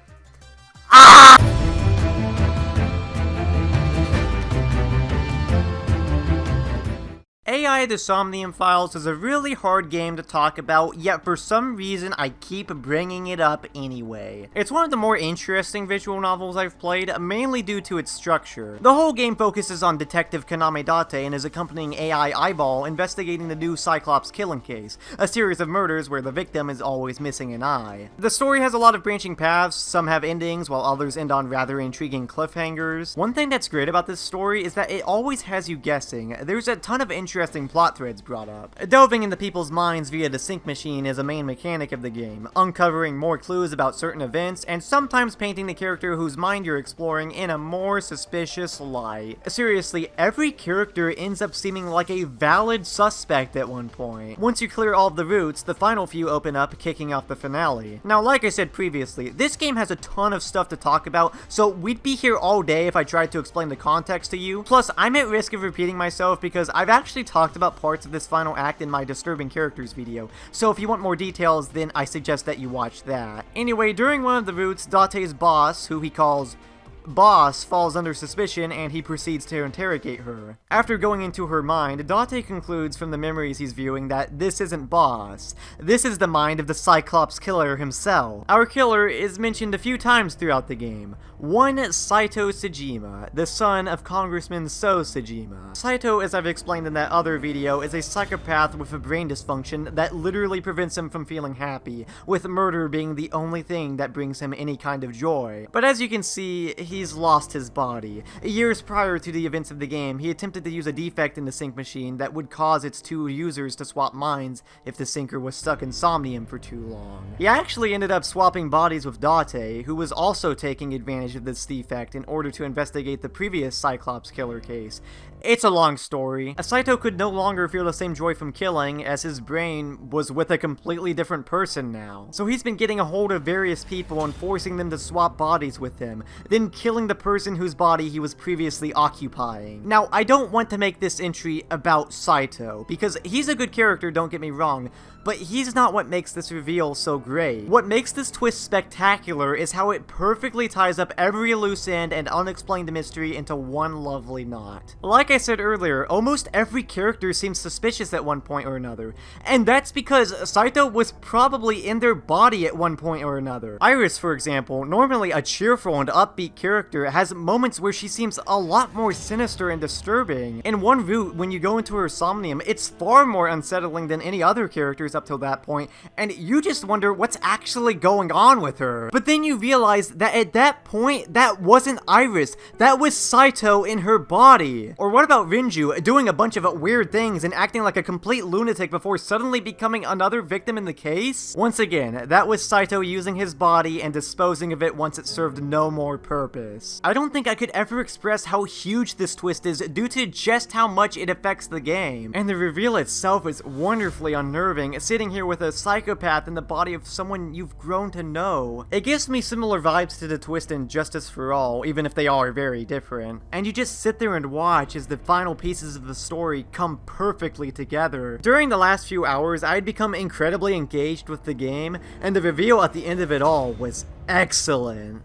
AI The Somnium Files is a really hard game to talk about, yet for some reason I keep bringing it up anyway. It's one of the more interesting visual novels I've played, mainly due to its structure. The whole game focuses on Detective Kaname Date and his accompanying AI eyeball investigating the new Cyclops killing case, a series of murders where the victim is always missing an eye. The story has a lot of branching paths, some have endings while others end on rather intriguing cliffhangers. One thing that's great about this story is that it always has you guessing. There's a ton of interesting plot threads brought up. Delving into people's minds via the sync machine is a main mechanic of the game, uncovering more clues about certain events, and sometimes painting the character whose mind you're exploring in a more suspicious light. Seriously, every character ends up seeming like a valid suspect at one point. Once you clear all of the routes, the final few open up, kicking off the finale. Now, like I said previously, this game has a ton of stuff to talk about, so we'd be here all day if I tried to explain the context to you. Plus, I'm at risk of repeating myself because I've actually talked about parts of this final act in my Disturbing Characters video, so if you want more details, then I suggest that you watch that. Anyway, during one of the routes, Date's boss, who he calls Boss, falls under suspicion and he proceeds to interrogate her. After going into her mind, Date concludes from the memories he's viewing that this isn't Boss. This is the mind of the Cyclops killer himself. Our killer is mentioned a few times throughout the game. One, Saito Sejima, the son of Congressman So Sejima. Saito, as I've explained in that other video, is a psychopath with a brain dysfunction that literally prevents him from feeling happy, with murder being the only thing that brings him any kind of joy. But as you can see, he's lost his body. Years prior to the events of the game, he attempted to use a defect in the sync machine that would cause its two users to swap minds if the syncer was stuck in Somnium for too long. He actually ended up swapping bodies with Date, who was also taking advantage of this defect in order to investigate the previous Cyclops killer case. It's a long story. Saito could no longer feel the same joy from killing, as his brain was with a completely different person now. So he's been getting a hold of various people and forcing them to swap bodies with him, then killing the person whose body he was previously occupying. Now, I don't want to make this entry about Saito, because he's a good character, don't get me wrong, but he's not what makes this reveal so great. What makes this twist spectacular is how it perfectly ties up every loose end and unexplained mystery into one lovely knot. Like I said earlier, almost every character seems suspicious at one point or another, and that's because Saito was probably in their body at one point or another. Iris, for example, normally a cheerful and upbeat character, has moments where she seems a lot more sinister and disturbing. In One Root, when you go into her somnium, it's far more unsettling than any other characters up till that point, and you just wonder what's actually going on with her. But then you realize that at that point, that wasn't Iris, that was Saito in her body. Or what about Rinju doing a bunch of weird things and acting like a complete lunatic before suddenly becoming another victim in the case? Once again, that was Saito using his body and disposing of it once it served no more purpose. I don't think I could ever express how huge this twist is due to just how much it affects the game. And the reveal itself is wonderfully unnerving, sitting here with a psychopath in the body of someone you've grown to know. It gives me similar vibes to the twist in Justice for All, even if they are very different. And you just sit there and watch as the final pieces of the story come perfectly together. During the last few hours, I had become incredibly engaged with the game, and the reveal at the end of it all was excellent.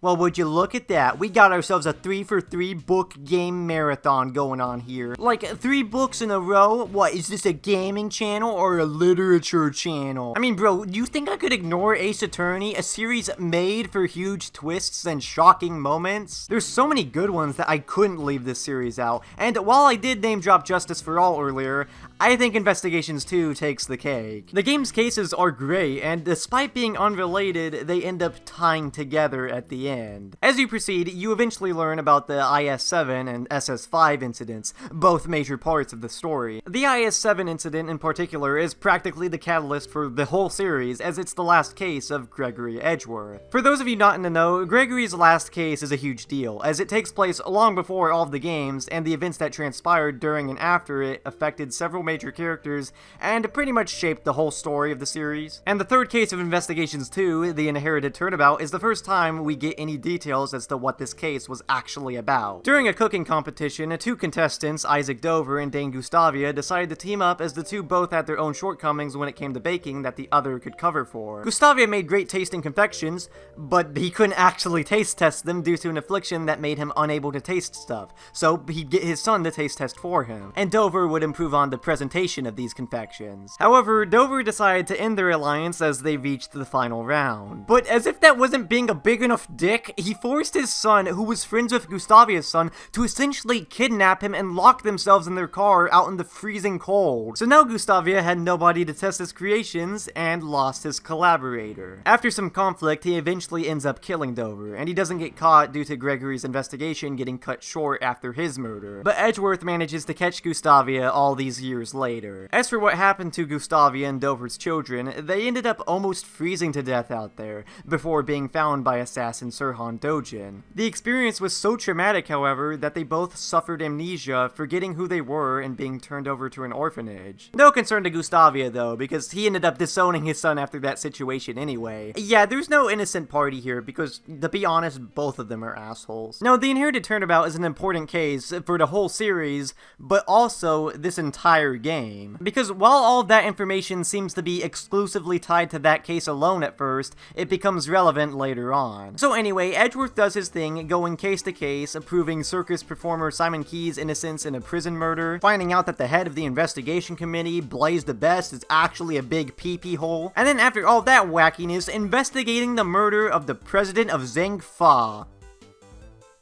Well, would you look at that? We got ourselves a 3-for-3 book game marathon going on here. Like, 3 books in a row? What, is this a gaming channel or a literature channel? I mean, bro, do you think I could ignore Ace Attorney, a series made for huge twists and shocking moments? There's so many good ones that I couldn't leave this series out. And while I did name drop Justice for All earlier, I think Investigations 2 takes the cake. The game's cases are great, and despite being unrelated, they end up tying together at the end. As you proceed, you eventually learn about the IS-7 and SS-5 incidents, both major parts of the story. The IS-7 incident in particular is practically the catalyst for the whole series, as it's the last case of Gregory Edgeworth. For those of you not in the know, Gregory's last case is a huge deal, as it takes place long before all of the games, and the events that transpired during and after it affected several major characters, and pretty much shaped the whole story of the series. And the third case of Investigations 2, The Inherited Turnabout, is the first time we get any details as to what this case was actually about. During a cooking competition, 2 contestants, Isaac Dover and Dane Gustavia, decided to team up as the two both had their own shortcomings when it came to baking that the other could cover for. Gustavia made great tasting confections, but he couldn't actually taste test them due to an affliction that made him unable to taste stuff, so he'd get his son to taste test for him, and Dover would improve on the presentation of these confections. However, Dover decided to end their alliance as they reached the final round. But as if that wasn't being a big enough dick, he forced his son, who was friends with Gustavia's son, to essentially kidnap him and lock themselves in their car out in the freezing cold. So now Gustavia had nobody to test his creations and lost his collaborator. After some conflict, he eventually ends up killing Dover, and he doesn't get caught due to Gregory's investigation getting cut short after his murder. But Edgeworth manages to catch Gustavia all these years later. As for what happened to Gustavia and Dover's children, they ended up almost freezing to death out there, before being found by assassin Sirhan Dojin. The experience was so traumatic, however, that they both suffered amnesia, forgetting who they were and being turned over to an orphanage. No concern to Gustavia though, because he ended up disowning his son after that situation anyway. Yeah, there's no innocent party here, because to be honest, both of them are assholes. Now, The Inherited Turnabout is an important case for the whole series, but also this entire game. Because while all of that information seems to be exclusively tied to that case alone at first, it becomes relevant later on. So anyway, Edgeworth does his thing, going case to case, proving circus performer Simon Key's innocence in a prison murder, finding out that the head of the investigation committee, Blaze the Best, is actually a big pee-pee hole, and then after all that wackiness, investigating the murder of the president of Zheng Fa.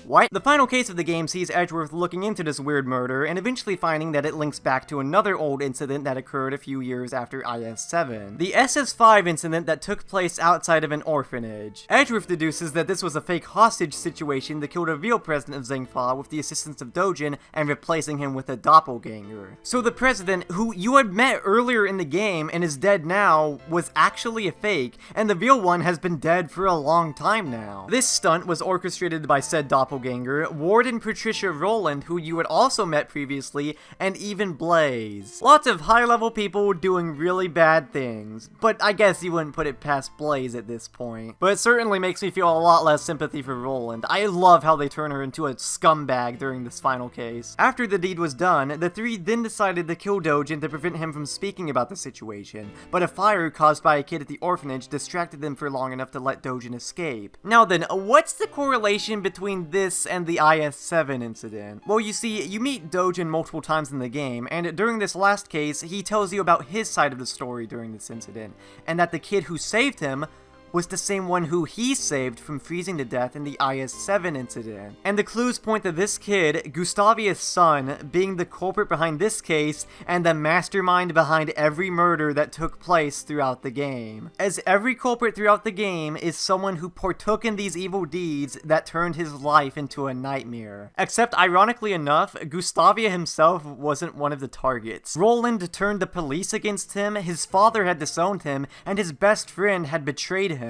What? The final case of the game sees Edgeworth looking into this weird murder and eventually finding that it links back to another old incident that occurred a few years after IS-7. The SS-5 incident that took place outside of an orphanage. Edgeworth deduces that this was a fake hostage situation to kill the real president of Zheng Fa with the assistance of Dojin and replacing him with a doppelganger. So the president, who you had met earlier in the game and is dead now, was actually a fake, and the real one has been dead for a long time now. This stunt was orchestrated by said doppelganger doppelganger, Warden Patricia Rowland, who you had also met previously, and even Blaze. Lots of high-level people doing really bad things, but I guess you wouldn't put it past Blaze at this point. But it certainly makes me feel a lot less sympathy for Rowland. I love how they turn her into a scumbag during this final case. After the deed was done, the three then decided to kill Dojin to prevent him from speaking about the situation, but a fire caused by a kid at the orphanage distracted them for long enough to let Dojin escape. Now then, what's the correlation between this and the IS-7 incident? Well, you see, you meet Dojin multiple times in the game, and during this last case, he tells you about his side of the story during this incident, and that the kid who saved him was the same one who he saved from freezing to death in the IS-7 incident. And the clues point to this kid, Gustavia's son, being the culprit behind this case and the mastermind behind every murder that took place throughout the game. As every culprit throughout the game is someone who partook in these evil deeds that turned his life into a nightmare. Except, ironically enough, Gustavia himself wasn't one of the targets. Rowland turned the police against him, his father had disowned him, and his best friend had betrayed him.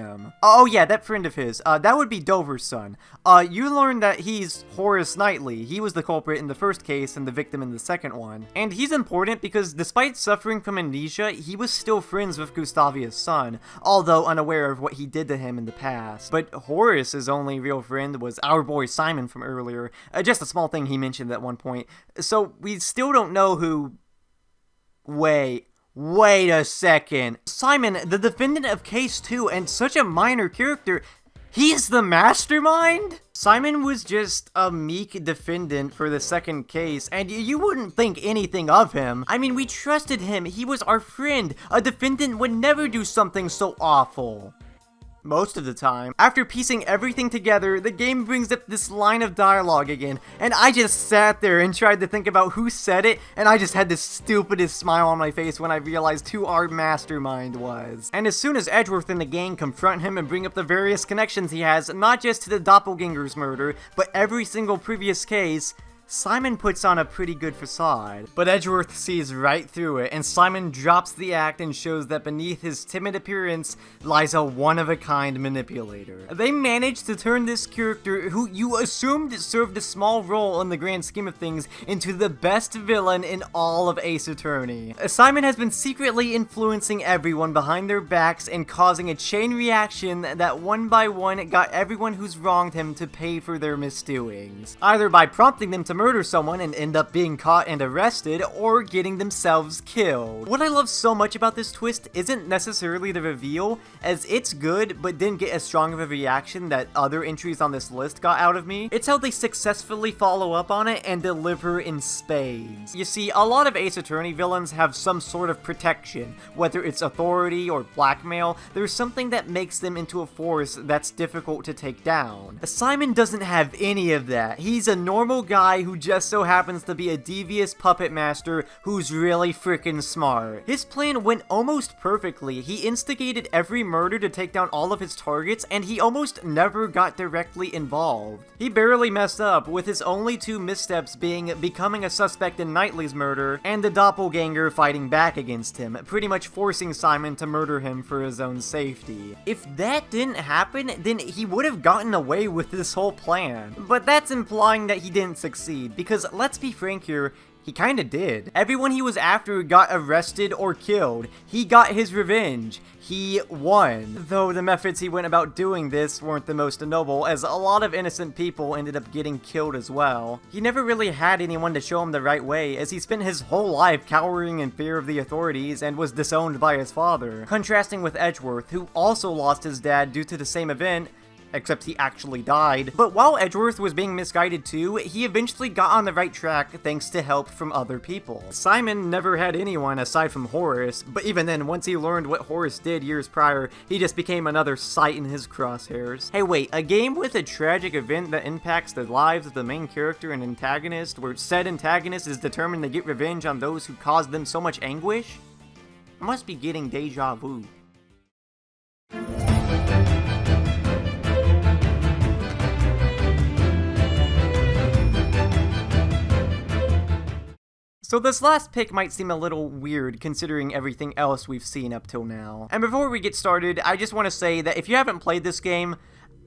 Oh yeah, that friend of his. That would be Dover's son. You learn that he's Horace Knightley. He was the culprit in the first case and the victim in the second one. And he's important because despite suffering from amnesia, he was still friends with Gustavia's son, although unaware of what he did to him in the past. But Horace's only real friend was our boy Simon from earlier. Just a small thing he mentioned at one point. So we still don't know who... Wait a second. Simon, the defendant of Case 2 and such a minor character, he's the mastermind? Simon was just a meek defendant for the second case, and you wouldn't think anything of him. I mean, we trusted him. He was our friend. A defendant would never do something so awful. Most of the time. After piecing everything together, the game brings up this line of dialogue again, and I just sat there and tried to think about who said it, and I just had the stupidest smile on my face when I realized who our mastermind was. And as soon as Edgeworth and the gang confront him and bring up the various connections he has, not just to the doppelganger's murder, but every single previous case, Simon puts on a pretty good facade, but Edgeworth sees right through it, and Simon drops the act and shows that beneath his timid appearance lies a one-of-a-kind manipulator. They managed to turn this character, who you assumed served a small role in the grand scheme of things, into the best villain in all of Ace Attorney. Simon has been secretly influencing everyone behind their backs and causing a chain reaction that one by one got everyone who's wronged him to pay for their misdoings, either by prompting them to murder someone and end up being caught and arrested, or getting themselves killed. What I love so much about this twist isn't necessarily the reveal, as it's good but didn't get as strong of a reaction that other entries on this list got out of me. It's how they successfully follow up on it and deliver in spades. You see, a lot of Ace Attorney villains have some sort of protection, whether it's authority or blackmail. There's something that makes them into a force that's difficult to take down. Simon doesn't have any of that. He's a normal guy who just so happens to be a devious puppet master who's really freaking smart. His plan went almost perfectly. He instigated every murder to take down all of his targets, and he almost never got directly involved. He barely messed up, with his only two missteps being becoming a suspect in Knightley's murder, and the doppelganger fighting back against him, pretty much forcing Simon to murder him for his own safety. If that didn't happen, then he would have gotten away with this whole plan. But that's implying that he didn't succeed, because let's be frank here, he kinda did. Everyone he was after got arrested or killed. He got his revenge. He won. Though the methods he went about doing this weren't the most noble, as a lot of innocent people ended up getting killed as well. He never really had anyone to show him the right way, as he spent his whole life cowering in fear of the authorities and was disowned by his father. Contrasting with Edgeworth, who also lost his dad due to the same event, except he actually died. But while Edgeworth was being misguided too, he eventually got on the right track thanks to help from other people. Simon never had anyone aside from Horace, but even then, once he learned what Horace did years prior, he just became another sight in his crosshairs. Hey wait, a game with a tragic event that impacts the lives of the main character and antagonist, where said antagonist is determined to get revenge on those who caused them so much anguish? I must be getting deja vu. So this last pick might seem a little weird considering everything else we've seen up till now. And before we get started, I just want to say that if you haven't played this game,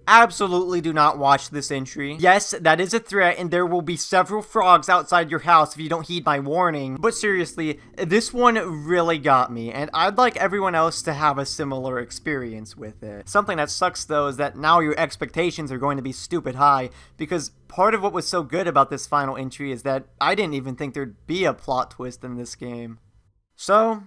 absolutely do not watch this entry. Yes, that is a threat, and there will be several frogs outside your house if you don't heed my warning. But seriously, this one really got me, and I'd like everyone else to have a similar experience with it. Something that sucks though is that now your expectations are going to be stupid high, because part of what was so good about this final entry is that I didn't even think there'd be a plot twist in this game. So,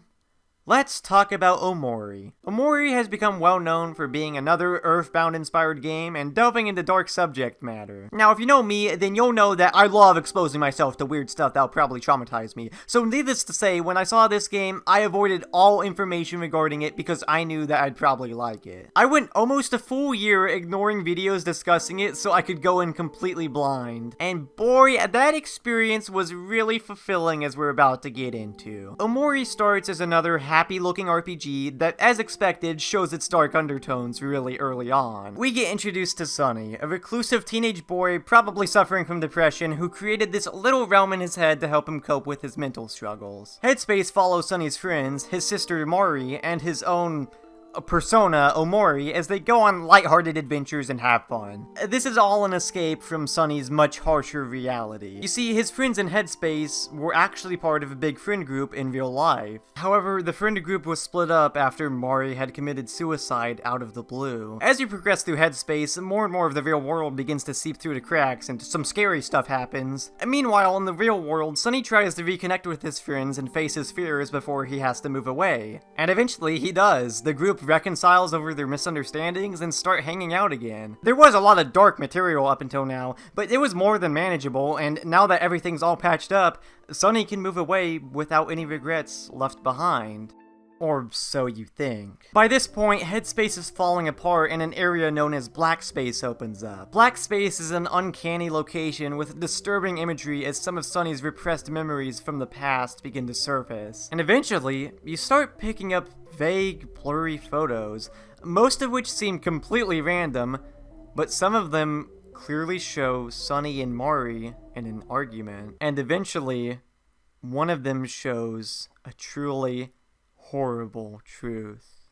let's talk about Omori. Omori has become well known for being another Earthbound-inspired game and delving into dark subject matter. Now, if you know me, then you'll know that I love exposing myself to weird stuff that'll probably traumatize me. So needless to say, when I saw this game, I avoided all information regarding it because I knew that I'd probably like it. I went almost a full year ignoring videos discussing it so I could go in completely blind. And boy, that experience was really fulfilling, as we're about to get into. Omori starts as another happy-looking RPG that, as expected, shows its dark undertones really early on. We get introduced to Sunny, a reclusive teenage boy probably suffering from depression who created this little realm in his head to help him cope with his mental struggles. Headspace follows Sunny's friends, his sister Mari, and his own persona, Omori, as they go on lighthearted adventures and have fun. This is all an escape from Sunny's much harsher reality. You see, his friends in Headspace were actually part of a big friend group in real life. However, the friend group was split up after Mari had committed suicide out of the blue. As you progress through Headspace, more and more of the real world begins to seep through the cracks and some scary stuff happens. And meanwhile, in the real world, Sunny tries to reconnect with his friends and face his fears before he has to move away. And eventually, he does. The group reconciles over their misunderstandings and start hanging out again. There was a lot of dark material up until now, but it was more than manageable, and now that everything's all patched up, Sunny can move away without any regrets left behind. Or so you think. By this point, Headspace is falling apart and an area known as Black Space opens up. Black Space is an uncanny location with disturbing imagery as some of Sunny's repressed memories from the past begin to surface. And eventually, you start picking up vague, blurry photos, most of which seem completely random, but some of them clearly show Sunny and Mari in an argument. And eventually, one of them shows a truly horrible truth.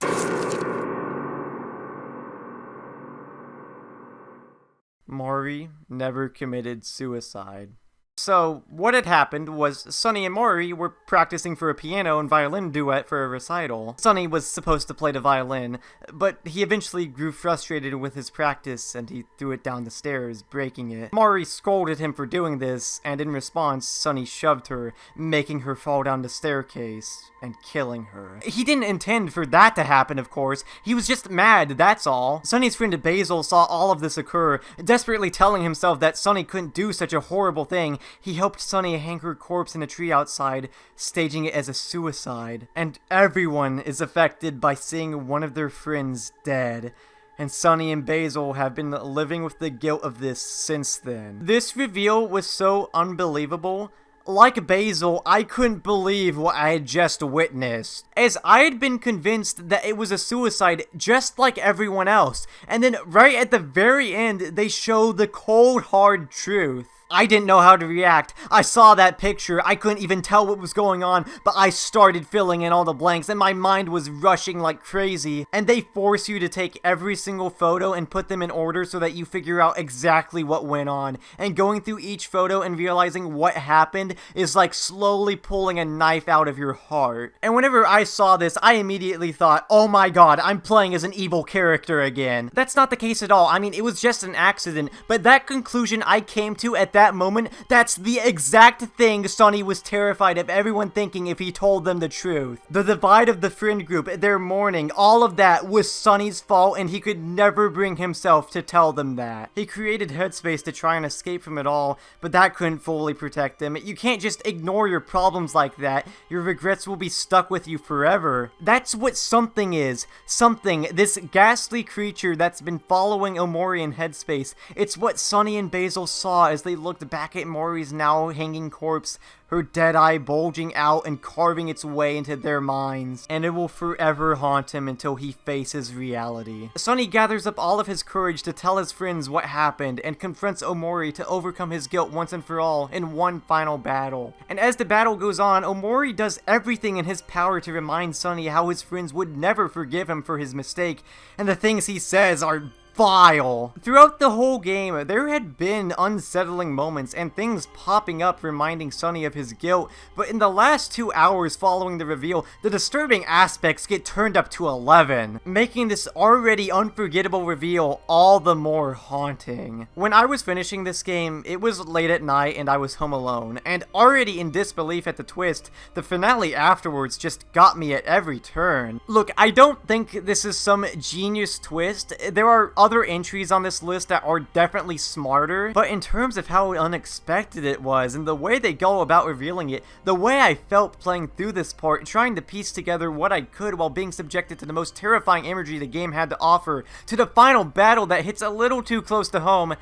Mari never committed suicide. So, what had happened was Sunny and Mari were practicing for a piano and violin duet for a recital. Sunny was supposed to play the violin, but he eventually grew frustrated with his practice and he threw it down the stairs, breaking it. Mari scolded him for doing this, and in response, Sunny shoved her, making her fall down the staircase and killing her. He didn't intend for that to happen, of course. He was just mad, that's all. Sunny's friend Basil saw all of this occur, desperately telling himself that Sunny couldn't do such a horrible thing. He helped Sunny hang her corpse in a tree outside, staging it as a suicide. And everyone is affected by seeing one of their friends dead. And Sunny and Basil have been living with the guilt of this since then. This reveal was so unbelievable. Like Basil, I couldn't believe what I had just witnessed, as I had been convinced that it was a suicide just like everyone else, and then right at the very end, they show the cold, hard truth. I didn't know how to react. I saw that picture, I couldn't even tell what was going on, but I started filling in all the blanks and my mind was rushing like crazy. And they force you to take every single photo and put them in order so that you figure out exactly what went on. And going through each photo and realizing what happened is like slowly pulling a knife out of your heart. And whenever I saw this, I immediately thought, oh my god, I'm playing as an evil character again. That's not the case at all. I mean, it was just an accident, but that conclusion I came to at that moment, that's the exact thing Sunny was terrified of everyone thinking if he told them the truth. The divide of the friend group, their mourning, all of that was Sunny's fault, and he could never bring himself to tell them that. He created Headspace to try and escape from it all, but that couldn't fully protect him. You can't just ignore your problems like that. Your regrets will be stuck with you forever. That's what something is. Something, this ghastly creature that's been following Omori in Headspace. It's what Sunny and Basil saw as they looked back at Mori's now hanging corpse, her dead eye bulging out and carving its way into their minds, and it will forever haunt him until he faces reality. Sunny gathers up all of his courage to tell his friends what happened and confronts Omori to overcome his guilt once and for all in one final battle. And as the battle goes on, Omori does everything in his power to remind Sunny how his friends would never forgive him for his mistake, and the things he says are vile. Throughout the whole game, there had been unsettling moments and things popping up reminding Sonny of his guilt, but in the last 2 hours following the reveal, the disturbing aspects get turned up to 11, making this already unforgettable reveal all the more haunting. When I was finishing this game, it was late at night and I was home alone, and already in disbelief at the twist, the finale afterwards just got me at every turn. Look, I don't think this is some genius twist. There are other entries on this list that are definitely smarter, but in terms of how unexpected it was and the way they go about revealing it, the way I felt playing through this part, trying to piece together what I could while being subjected to the most terrifying imagery the game had to offer, to the final battle that hits a little too close to home,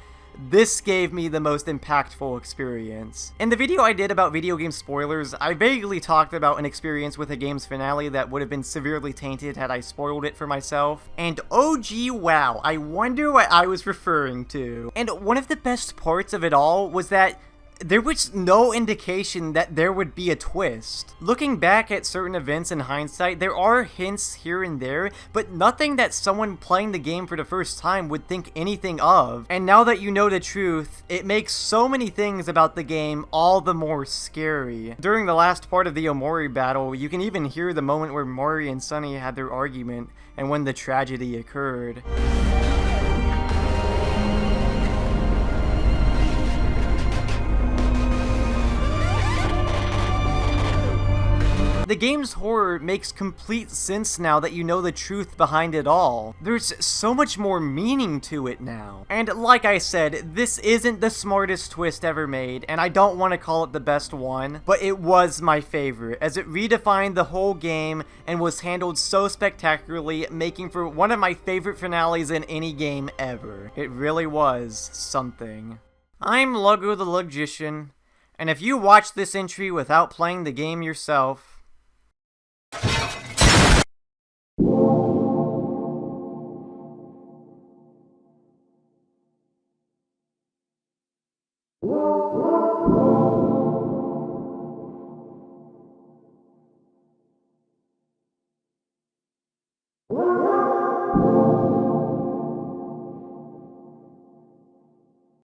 this gave me the most impactful experience. In the video I did about video game spoilers, I vaguely talked about an experience with a game's finale that would have been severely tainted had I spoiled it for myself. And oh gee wow, I wonder what I was referring to. And one of the best parts of it all was that there was no indication that there would be a twist. Looking back at certain events in hindsight, there are hints here and there, but nothing that someone playing the game for the first time would think anything of. And now that you know the truth, it makes so many things about the game all the more scary. During the last part of the Omori battle, you can even hear the moment where Mori and Sonny had their argument and when the tragedy occurred. The game's horror makes complete sense now that you know the truth behind it all. There's so much more meaning to it now. And like I said, this isn't the smartest twist ever made, and I don't want to call it the best one, but it was my favorite, as it redefined the whole game and was handled so spectacularly, making for one of my favorite finales in any game ever. It really was something. I'm Luggo the Lugician, and if you watch this entry without playing the game yourself,